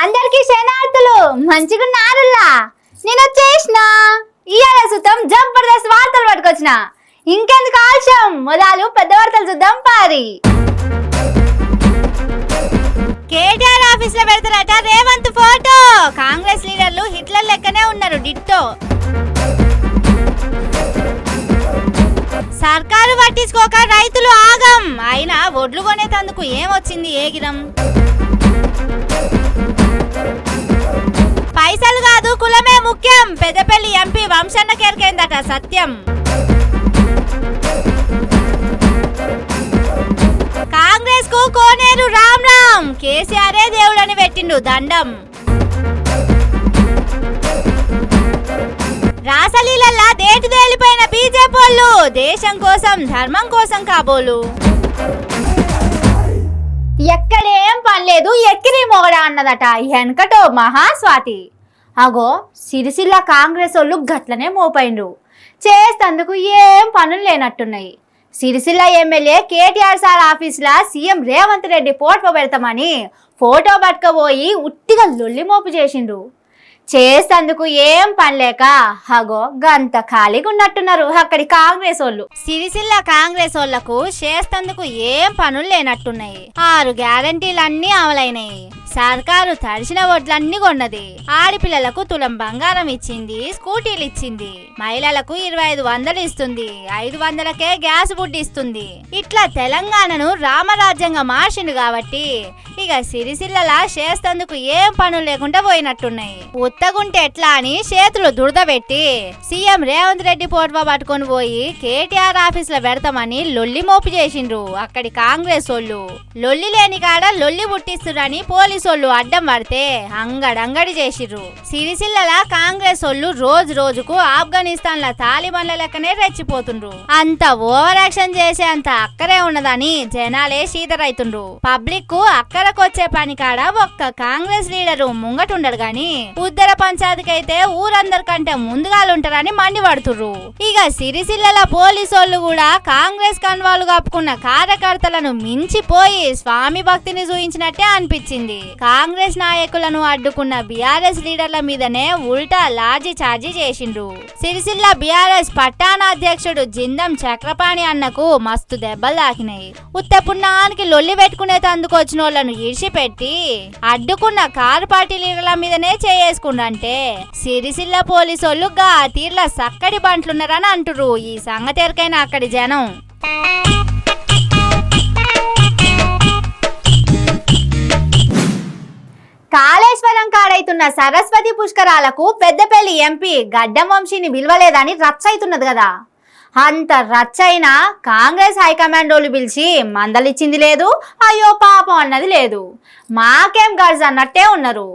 అందరికి శనార్థులు మంచిగున్నారులా. నేను వచ్చేసిన ఇయాల సుతం జబర్దస్త్ వార్తలు పట్టుకొచ్చిన. ఇంకెందుకు ఆలస్యం, మొదలు పెద్ద వార్తలు చూద్దాం పారి. కేటీఆర్ ఆఫీస్ లో పెడతారట రేవంత్ ఫోటో. కాంగ్రెస్ లీడర్లు హిట్లర్ లెక్కనే ఉన్నారు, డిట్టో. సర్కారు పట్టించుకోక రైతులు ఆగం. అయినా ఒడ్లు కొనేటందుకు ఏమొచ్చింది ఏగిరం. పైసలు కాదు కులమే ముఖ్యం. పెద్దపల్లి ఎంపీ వంశన్న కేరకేందట సత్యం. కాంగ్రెస్ కు కోనేరు రామ్ రామ్. కేసీఆరే దేవుడని పెట్టిండు దండం. రాసలీలల్లా దేటి తేలిపోయిన బీజేపీ వాళ్ళు దేశం కోసం ధర్మం కోసం కాబోలు. ఎక్కడేం పనిలేదు ఎక్కిరి మొగడా అన్నదట వెనకటో మహాస్వాతి. అగో సిరిసిల్ల కాంగ్రెస్ వాళ్ళు గట్లనే మోపైండ్రు. చేస్తందుకు ఏం పనులు లేనట్టున్నాయి. సిరిసిల్ల ఎమ్మెల్యే కేటీఆర్ సార్ ఆఫీసులో సీఎం రేవంత్ రెడ్డి ఫోటో పెడతామని ఫోటో పట్టుకపోయి ఉట్టిగా లొల్లి మోపు చేసిండ్రు. చేస్తందుకు ఏం పనిలేక హగో గంత ఖాళీగా ఉన్నట్టున్నారు అక్కడి కాంగ్రెస్ వాళ్ళు. సిరిసిల్ల కాంగ్రెస్ వాళ్లకు చేస్తందుకు ఏం పనులు లేనట్టున్నాయి. 6 గ్యారంటీలన్నీ అమలైనాయి. సర్కారు తడిసిన వడ్లన్నీ కొన్నది. ఆడపిల్లలకు తులం బంగారం ఇచ్చింది, స్కూటీలు ఇచ్చింది. మహిళలకు 2500 ఇస్తుంది, 500కే గ్యాస్ బుడ్డి ఇస్తుంది. ఇట్లా తెలంగాణను రామరాజ్యంగా మార్చిండు కాబట్టి ఇక సిరిసిల్లలా చేస్తందుకు ఏం పనులు లేకుండా పోయినట్టున్నాయి. ఉత్తగుంటే ఎట్లా అని చేతులు దురదబెట్టి సీఎం రేవంత్ రెడ్డి ఫోటో పట్టుకొని పోయి కేటీఆర్ ఆఫీస్ లో పెడతామని లొల్లి మోపు చేసిండ్రు అక్కడి కాంగ్రెస్ వాళ్ళు. లొల్లి లేని కాడ లొల్లి పుట్టిస్తురని పోలీసు వాళ్ళు అడ్డం పడితే అంగడంగడి చేసిర్రు. సిరిసిల్లల కాంగ్రెస్ వాళ్ళు రోజు రోజుకు ఆఫ్ఘనిస్తాన్ ల తాలిబాన్ల లెక్కనే రెచ్చిపోతుండ్రు. అంత ఓవర్ యాక్షన్ చేసే అంత అక్కరే ఉన్నదని జనాలే సీదరైతుండ్రు. పబ్లిక్ కు అక్కరకొచ్చే పని కాడ ఒక్క కాంగ్రెస్ లీడరు ముంగటుండడు గాని ఉద్దర పంచాయతీకైతే ఊరందరికంటే ముందుగాలుంటారని మండిపడుతుర్రు. ఇక సిరిసిల్లల పోలీసోళ్లు కూడా కాంగ్రెస్ కన్వాలు కప్పుకున్న కార్యకర్తలను మించిపోయి స్వామి భక్తిని చూయించినట్టే అనిపించింది. కాంగ్రెస్ నాయకులను అడ్డుకున్న బీఆర్ఎస్ లీడర్ల మీదనే ఉల్టా లాఠీ చార్జీ చేసిండ్రు. సిరిసిల్ల బీఆర్ఎస్ పట్టాణ అధ్యక్షుడు జిందం చక్రపాణి అన్నకు మస్తు దెబ్బలు తాకినాయి. ఉత్తపున్నానికి లొల్లి పెట్టుకునేందుకు వచ్చిన వాళ్ళను ఇడిచిపెట్టి అడ్డుకున్న కారు పార్టీ లీడర్ల మీదనే చేసుకుంటే సిరిసిల్ల పోలీసోళ్ళు గా తీర్ల సక్కడి బంట్లున్నారని అంటుర్రు. ఈ సంగతి ఎరకైనా అక్కడి జనం. కాళేశ్వరం కాడైతున్న సరస్వతి పుష్కరాలకు పెద్దపల్లి ఎంపీ గడ్డం వంశీని విలువలేదని రచ్చైతున్నది కదా. అంత రచ్చైనా కాంగ్రెస్ హైకమాండ్ వాళ్ళు పిలిచి మందలిచ్చింది లేదు, అయ్యో పాపం అన్నది లేదు. మాకేం గర్జ్ అన్నట్టే ఉన్నారు.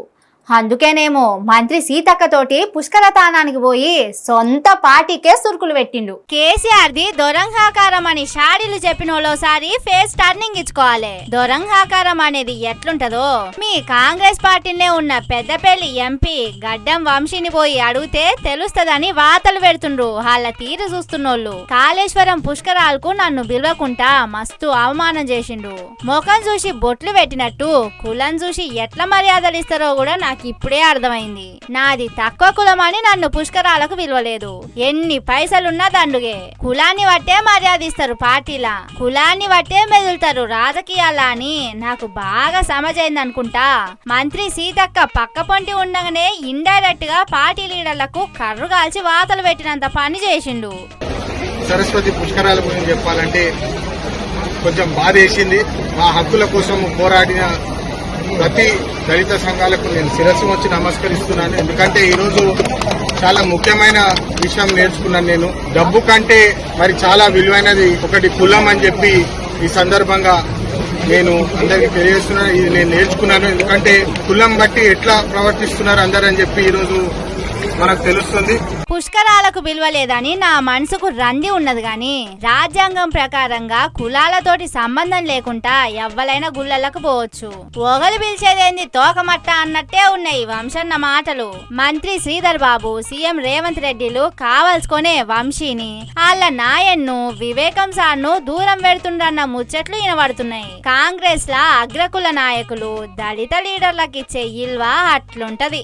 అందుకేనేమో మంత్రి సీతక్కతోటి పుష్కర తానానికి పోయి సొంత పార్టీకే సురుకులు పెట్టిండు. కేసీఆర్ ది దొరంగాకారం అని షాడీలు చెప్పిన వాళ్ళోసారి ఫేస్ టర్నింగ్ ఇచ్చుకోవాలి. దొరంగాకారం అనేది ఎట్లుంటదో మీ కాంగ్రెస్ పార్టీనే ఉన్న పెద్దపల్లి ఎంపీ గడ్డం వంశీని పోయి అడిగితే తెలుస్తదని వార్తలు పెడుతుండ్రు వాళ్ళ తీరు చూస్తున్నోళ్ళు. కాళేశ్వరం పుష్కరాలకు నన్ను పిలవకుండా మస్తు అవమానం చేసిండు. ముఖం చూసి బొట్లు పెట్టినట్టు కులం చూసి ఎట్లా మర్యాదలు ఇస్తారో కూడా నాకు ఇప్పుడే అర్థమైంది. నాది తక్కువ కులం అని నన్ను పుష్కరాలకు విలువలేదు. ఎన్ని పైసలున్నా దండుగే. కులాన్ని బట్టే మర్యాద ఇస్తారు పార్టీలా, కులాన్ని బట్టే మెదులుతారు రాజకీయాలా అని నాకు బాగా సమజైంది అనుకుంటా. మంత్రి సీతక్క పక్క పొంటి ఉండగానే ఇండైరెక్ట్ గా పార్టీ లీడర్లకు కర్రు కాల్చి వాతలు పెట్టినంత పని చేసిండు. సరస్వతి పుష్కరాల గురించి చెప్పాలంటే కొంచెం బాధ వేసింది. మా హక్కుల కోసం పోరాడిన ప్రతి దళిత సంఘాలకు నేను శిరస్సు వచ్చి నమస్కరిస్తున్నాను. ఎందుకంటే ఈరోజు చాలా ముఖ్యమైన విషయం నేర్చుకున్నాను. నేను డబ్బు కంటే మరి చాలా విలువైనది ఒకటి కులం అని చెప్పి ఈ సందర్భంగా నేను అందరికీ తెలియజేస్తున్నాను. ఇది నేను నేర్చుకున్నాను. ఎందుకంటే కులం బట్టి ఎట్లా ప్రవర్తిస్తున్నారు అందరని చెప్పి ఈరోజు మనకు తెలుస్తుంది. పుష్కరాలకు విలువలేదని నా మనసుకు రంది ఉన్నది గాని రాజ్యాంగం ప్రకారంగా కులాలతోటి సంబంధం లేకుండా ఎవ్వలైన గుళ్ళలకు పోవచ్చు. ఒగలు పిలిచేదేంది తోకమట్ట అన్నట్టే ఉన్నాయి వంశన్న మాటలు. మంత్రి శ్రీధర్ బాబు, సీఎం రేవంత్ రెడ్డిలు కావాల్సుకునే వంశీని, వాళ్ళ నాయన్ను, వివేకం సార్ను దూరం పెడుతుండన్న ముచ్చట్లు వినబడుతున్నాయి. కాంగ్రెస్ లా అగ్రకుల నాయకులు దళిత లీడర్లకు ఇచ్చే ఇల్వ అట్లుంటది.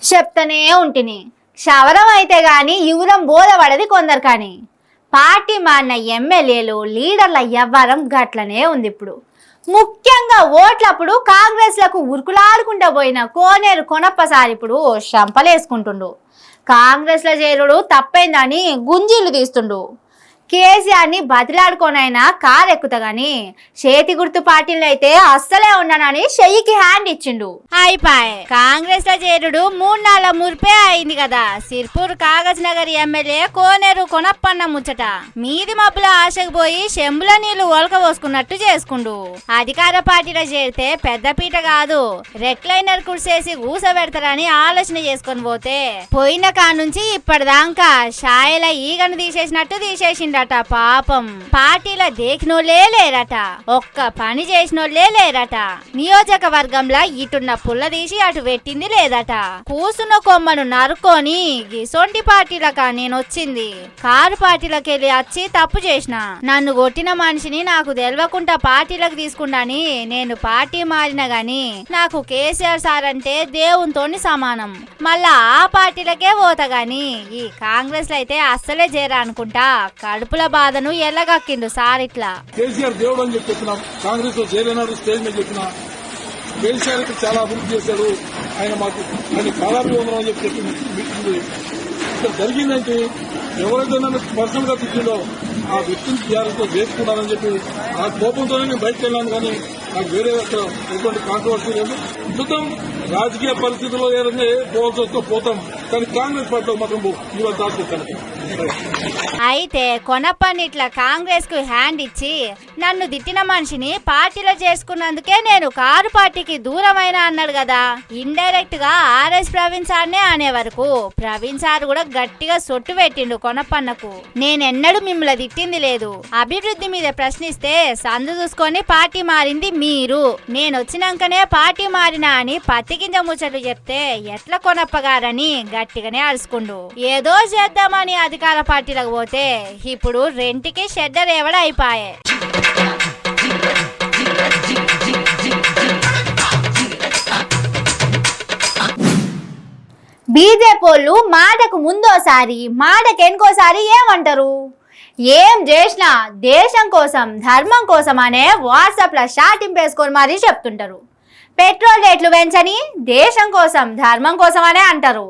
చెప్తానే ఉంటిని, క్షవరం అయితే గాని యువరం బోధపడది కొందరు. కానీ పార్టీ మారిన ఎమ్మెల్యేలు, లీడర్ల వ్యవహారం గట్లనే ఉంది. ఇప్పుడు ముఖ్యంగా ఓట్లప్పుడు కాంగ్రెస్ లకు ఉరుకులాడుకుంటూ పోయిన కోనేరు కొనప్పసారి ఇప్పుడు శంపలేసుకుంటుండు. కాంగ్రెస్ లో చేరుడు తప్పైందని గుంజీలు తీస్తుండు. కేసీఆర్ ని బతిలాడుకోనైనా కారు ఎక్కుతా గాని చేతి గుర్తు పార్టీలు అయితే అస్సలే ఉన్నానని చెయ్యికి హ్యాండ్ ఇచ్చిండు. అయిపాయ్ కాంగ్రెస్ లో చేరుడు 3 నాళ్ళ మురిపే అయింది కదా. సిర్పూర్ కాగజ్ నగర్ ఎమ్మెల్యే కోనేరు కొనప్పన్న ముచ్చట మీది మబ్బుల ఆశకు పోయి చెంబుల నీళ్లు ఒలకబోసుకున్నట్టు చేసుకుండు. అధికార పార్టీలో చేరితే పెద్దపీట కాదు రెక్లైనర్ కుర్సేసి ఊసబెడతారని ఆలోచన చేసుకొని పోతే పోయిన కానుంచి ఇప్పటిదాకా షాయల ఈగను తీసేసినట్టు తీసేసిండు. పాపం పార్టీలో దేకినోళ్లే లేరట, ఒక్క పని చేసినోళ్లే లేరట. నియోజకవర్గంలో ఇటున్న పుల్ల తీసి అటు పెట్టింది లేదట. కూసున్న కొమ్మను నరుకొని గిసొంటి పార్టీలకా నేనొచ్చింది. కారు పార్టీలకు వెళ్ళి వచ్చి తప్పు చేసిన, నన్ను కొట్టిన మనిషిని నాకు తెలవకుండా పార్టీలకు తీసుకుంటాని నేను పార్టీ మారిన గాని నాకు కేసీఆర్ సార్ అంటే దేవునితోని సమానం. మళ్ళా ఆ పార్టీలకే పోతా గాని ఈ కాంగ్రెస్ లో అయితే అస్సలే చేరా అనుకుంటా కడుపుల బాధను ఎల్లగక్కిండు సార్. ఇట్లా కేసీఆర్ దేవుడు అని చెప్పి చెప్పిన, కాంగ్రెస్ లో చేరినాడు స్టేజ్ మీద చెప్పిన, కేసీఆర్ చాలా అభివృద్ధి చేశాడు, ఆయన మాకు ఆయన కాలాభివందనం అని చెప్పి చెప్పింది. ఇక్కడ జరిగిందంటే ఎవరైతే నన్ను పర్సనల్ గా తిట్టిందో ఆ వ్యక్తిని టీఆర్ఎస్ లో చేసుకున్నారని చెప్పి ఆ కోపంతోనే నేను బయటకు వెళ్ళాను. కానీ నాకు వేరే ఎటువంటి కాంట్రవర్సీ లేదు. చూద్దాం రాజకీయ పరిస్థితుల్లో ఏదైనా పోవాల్సి వస్తే పోతాం, కానీ కాంగ్రెస్ పార్టీలో మాత్రం ఇవాళ దాచుకుంటాను. అయితే కొనప్పని ఇట్లా కాంగ్రెస్ కు హ్యాండ్ ఇచ్చి నన్ను తిట్టిన మనిషిని పార్టీలో చేసుకున్నందుకే నేను కారు పార్టీకి దూరమైన అన్నాడు కదా. ఇండైరెక్ట్ గా ఆర్ఎస్ ప్రవీణ్ సార్నే అనే వరకు ప్రవీణ్ సార్ కూడా గట్టిగా సొట్టు పెట్టిండు కొనప్పన్నకు. నేనెన్నడూ మిమ్మల్ని తిట్టింది లేదు, అభివృద్ధి మీద ప్రశ్నిస్తే సందు చూసుకొని పార్టీ మారింది మీరు, నేనొచ్చినాకనే పార్టీ మారినా అని పత్తికింజ ముచ్చట్లు చెప్తే ఎట్లా కొనప్పగారని గట్టిగానే అరుచుకుండు. ఏదో చేద్దామని అధికార పార్టీలకు పోతే ఇప్పుడు రెంటికి షెడ్డర్ ఎవడ అయిపోయే. బీజేపీ మాటకు ముందోసారి మాటకు ఎనుకోసారి ఏమంటారు? ఏం చేసినా దేశం కోసం ధర్మం కోసం అనే వాట్సాప్ లో షాటింగ్ వేసుకొని మరీ చెప్తుంటారు. పెట్రోల్ రేట్లు పెంచని దేశం కోసం ధర్మం కోసం అనే అంటారు.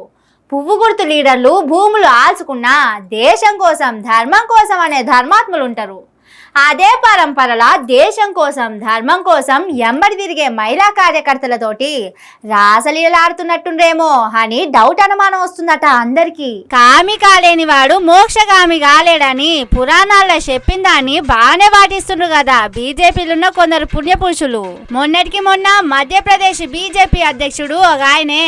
పువ్వు గుర్తు లీడర్లు భూములు ఆల్చుకున్నా దేశం కోసం ధర్మం కోసం అనే ధర్మాత్ములు ఉంటారు. అదే పరంపరలా దేశం కోసం ధర్మం కోసం ఎంబడి తిరిగే మహిళా కార్యకర్తలతోటి రాసలీలాడుతున్నట్టుండేమో అని డౌట్ అనుమానం వస్తుందట అందరికి. కామి కాలేని వాడు మోక్షగామి కాలేడని పురాణాల్లో చెప్పిన దాన్ని బాగానే పాటిస్తుండ్రు కదా బీజేపీలున్న కొందరు పుణ్యపురుషులు. మొన్నటికి మొన్న మధ్యప్రదేశ్ బీజేపీ అధ్యక్షుడు ఒక ఆయనే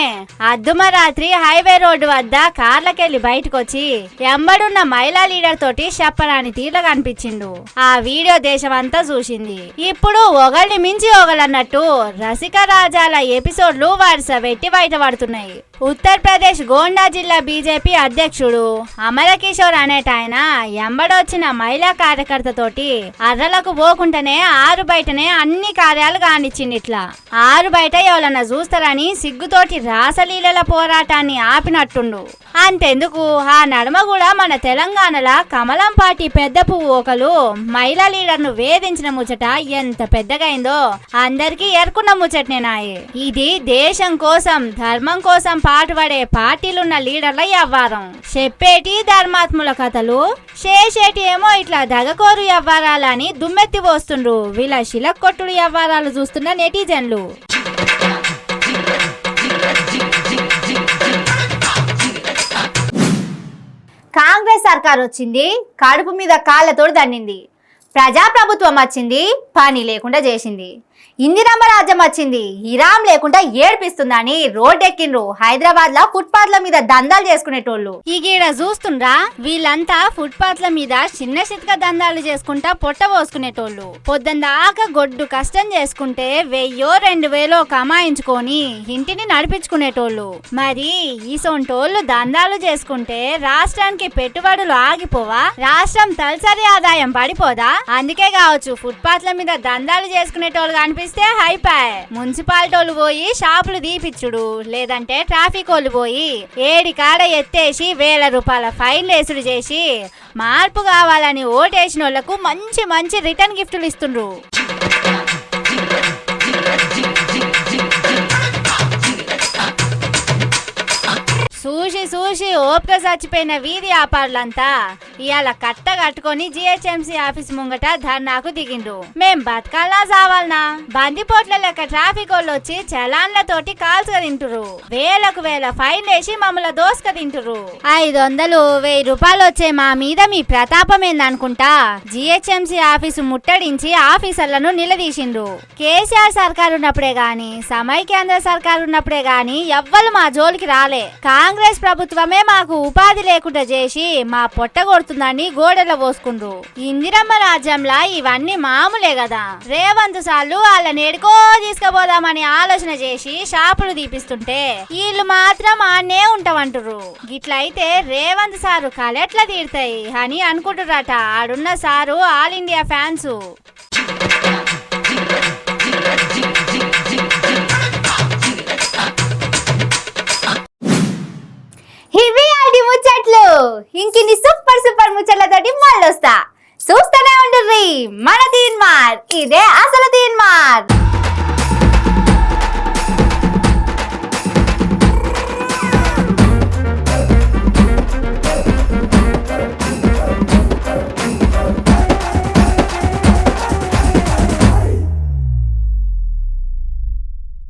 అర్ధమరాత్రి హైవే రోడ్డు వద్ద కార్లకెళ్లి బయటకొచ్చి ఎంబడున్న మహిళా లీడర్ తోటి చెప్పరాని తీరులో కనిపించిండు. ఆ వీడియో దేశమంతా చూసింది. ఇప్పుడు ఒకళ్ళని మించి ఒకళ్ళన్నట్టు రసిక రాజాల ఎపిసోడ్లు వరుస పెట్టి బయటపడుతున్నాయి. ఉత్తరప్రదేశ్ గోండా జిల్లా బీజేపీ అధ్యక్షుడు అమరకిషోర్ అనేటాయన ఎంబడొచ్చిన మహిళా కార్యకర్తతోటి అర్రలకు పోకుండానే ఆరు బయటనే అన్ని కార్యాలు కానిచ్చింది. ఇట్లా ఆరు బయట ఎవరన్నా చూస్తారని సిగ్గుతోటి రాసలీలల పోరాటాన్ని ఆపినట్టుండు. అంతెందుకు ఆ నడుమ కూడా మన తెలంగాణలో కమలం పార్టీ పెద్ద పువ్వు ఒకలు మహిళా లీడర్ ను వేధించిన ముచ్చట ఎంత పెద్దగైందో అందరికీ ఎరుకున్న ముచ్చటనేనాయి. ఇది దేశం కోసం ధర్మం కోసం పాటుపడే పార్టీలున్న లీడర్ల వ్యవహారం. చెప్పేటి ధర్మాత్ముల కథలు, చేసేటి ఏమో ఇట్లా దగకోరు వ్యవహారాలని దుమ్మెత్తి పోస్తుండ్రు వీళ్ళ శిలకొట్టుడు వ్యవహారాలు చూస్తున్న నెటిజన్లు. కాంగ్రెస్ సర్కార్ వచ్చింది, కడుపు మీద కాళ్ళతోడు దండింది. ప్రజాప్రభుత్వం వచ్చింది, పని లేకుండా చేసింది. ఇందిరమ్మ రాజ్యం వచ్చింది, ఇరాం లేకుండా ఏడిపిస్తుందని రోడ్డెక్కిండ్రు. హైదరాబాద్ లో ఫుట్పాత్ల మీద దందాలు చేసుకునేటోళ్ళు. ఈ గీడ చూస్తుండ్రా, వీళ్ళంతా ఫుట్పాత్ల మీద చిన్న చితక దందాలు చేసుకుంటా పొట్ట పోసుకునేటోళ్ళు. పొద్దుందాకా గొడ్డు కష్టం చేసుకుంటే 1000-2000 కమాయించుకొని ఇంటిని నడిపించుకునేటోళ్ళు. మరి ఈ సొంటోళ్ళు దందాలు చేసుకుంటే రాష్ట్రానికి పెట్టుబడులు ఆగిపోవా? రాష్ట్రం తలసరి ఆదాయం పడిపోదా? అందుకే కావచ్చు ఫుట్పాత్ల మీద దందాలు చేసుకునేటోళ్ళు కనిపిస్తే హైపాయ్. మున్సిపాలిటీలు పోయి షాపులు దీపిచ్చుడు, లేదంటే ట్రాఫిక్ వాళ్ళు పోయి ఏడి కాడ ఎత్తేసి 1000 రూపాయల ఫైన్ వేసుడు చేసి మార్పు కావాలని ఓటేసిన వాళ్లకు మంచి మంచి రిటర్న్ గిఫ్టులు ఇస్తుండ్రు. చూసి ఓపిక చచ్చిపోయిన వీధి వ్యాపారులంతా ఇవాళ కట్ట కట్టుకొని జిహెచ్ఎంసీ ఆఫీస్ ముంగట ధర్నాకు దిగిండ్రు. మేం బతకాలనా చావాలనా? బందిపోట్ల లెక్క ట్రాఫిక్ వాళ్ళు వచ్చి చలాన్లతోటి కాల్చుక తింటురు. 1000 ఫైన్ వేసి మమ్మల్ని దోసుక తింటురు. 500-1000 రూపాయలు వచ్చే మా మీద మీ ప్రతాపం ఏందనుకుంటా జిహెచ్ఎంసీ ఆఫీసు ముట్టడించి ఆఫీసర్లను నిలదీసిండ్రు. కేసీఆర్ సర్కారు ఉన్నప్పుడే గాని, సమైక్యాంధ్ర సర్కారు ఉన్నప్పుడే గాని ఎవ్వరు మా జోలికి రాలే. కాంగ్రెస్ ప్రభుత్వమే మాకు ఉపాధి లేకుండా చేసి మా పొట్ట కొడుతుందని గోడెల పోసుకుండ్రు. ఇందిరమ్మ రాజ్యంలా ఇవన్నీ మామూలే కదా. రేవంత్ సార్లు వాళ్ళని ఎడుకో తీసుకుపోదామని ఆలోచన చేసి షాపులు తీపిస్తుంటే వీళ్ళు మాత్రం ఆనే ఉంటామంటుర్రు. గిట్లయితే రేవంత్ సారు కలెట్లా తీరుతాయి అని అనుకుంటురట ఆడున్న సారు ఆల్ ఇండియా ఫ్యాన్స్. ఇవి ఆడి ముచ్చట్లు. ఇంకిన్ని సూపర్ ముచ్చట్లతోటి మళ్ళొస్తా. చూస్తూనే ఉండుర్రి మన తీన్మార్. ఇదే అసలు